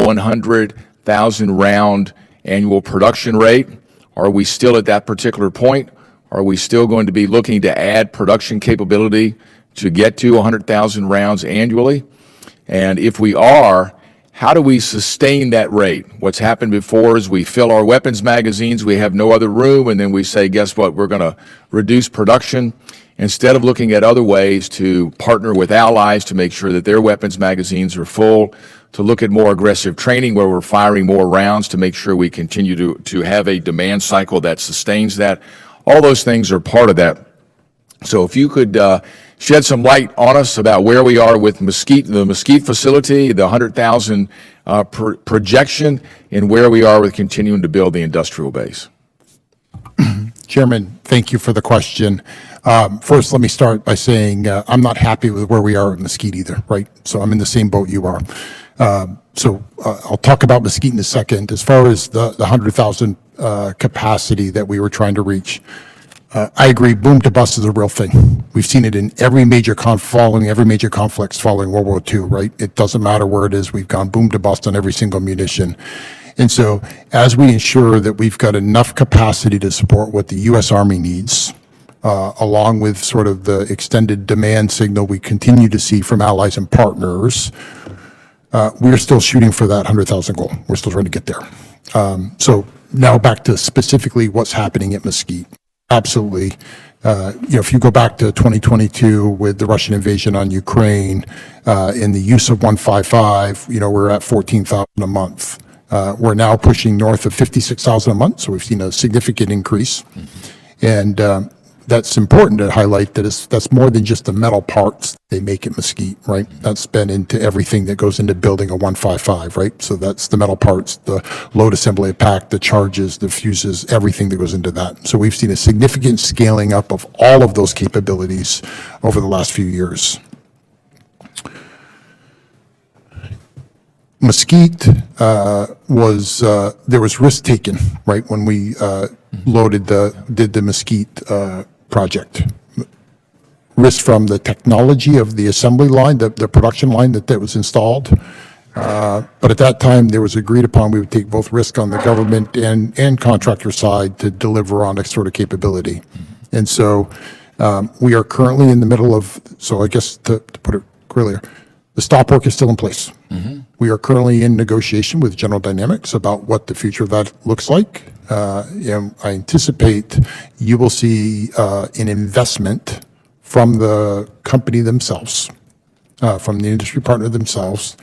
100,000 round annual production rate? Are we still at that particular point? Are we still going to be looking to add production capability to get to 100,000 rounds annually? And if we are, how do we sustain that rate? What's happened before is we fill our weapons magazines, we have no other room, and then we say, guess what, we're going to reduce production. Instead of looking at other ways to partner with allies to make sure that their weapons magazines are full, to look at more aggressive training where we're firing more rounds to make sure we continue to have a demand cycle that sustains that. All those things are part of that. So if you could shed some light on us about where we are with Mesquite, the Mesquite facility, the 100,000 projection, and where we are with continuing to build the industrial base. Chairman, thank you for the question. First, let me start by saying I'm not happy with where we are at Mesquite either, right? So I'm in the same boat you are. I'll talk about Mesquite in a second. As far as the 100,000 capacity that we were trying to reach, I agree, boom to bust is a real thing. We've seen it in every major conflicts following World War II, right? It doesn't matter where it is, we've gone boom to bust on every single munition. And so as we ensure that we've got enough capacity to support what the U.S. Army needs, along with sort of the extended demand signal we continue to see from allies and partners, we're still shooting for that 100,000 goal. We're still trying to get there. So now back to specifically what's happening at Mesquite. Absolutely. If you go back to 2022 with the Russian invasion on Ukraine, and the use of 155, we're at 14,000 a month. We're now pushing north of 56,000 a month, so we've seen a significant increase. And that's important to highlight that that's more than just the metal parts they make at Mesquite, right? That's been into everything that goes into building a 155, right? So that's the metal parts, the load assembly pack, the charges, the fuses, everything that goes into that. So we've seen a significant scaling up of all of those capabilities over the last few years. Mesquite there was risk taken, right, when we did the Mesquite project. Risk from the technology of the assembly line, the production line that was installed. But at that time, there was agreed upon we would take both risk on the government and contractor side to deliver on that sort of capability. And so we are currently in the middle of, so I guess to put it clearly, the stop work is still in place. We are currently in negotiation with General Dynamics about what the future of that looks like. I anticipate you will see an investment from the company themselves, from the industry partner themselves,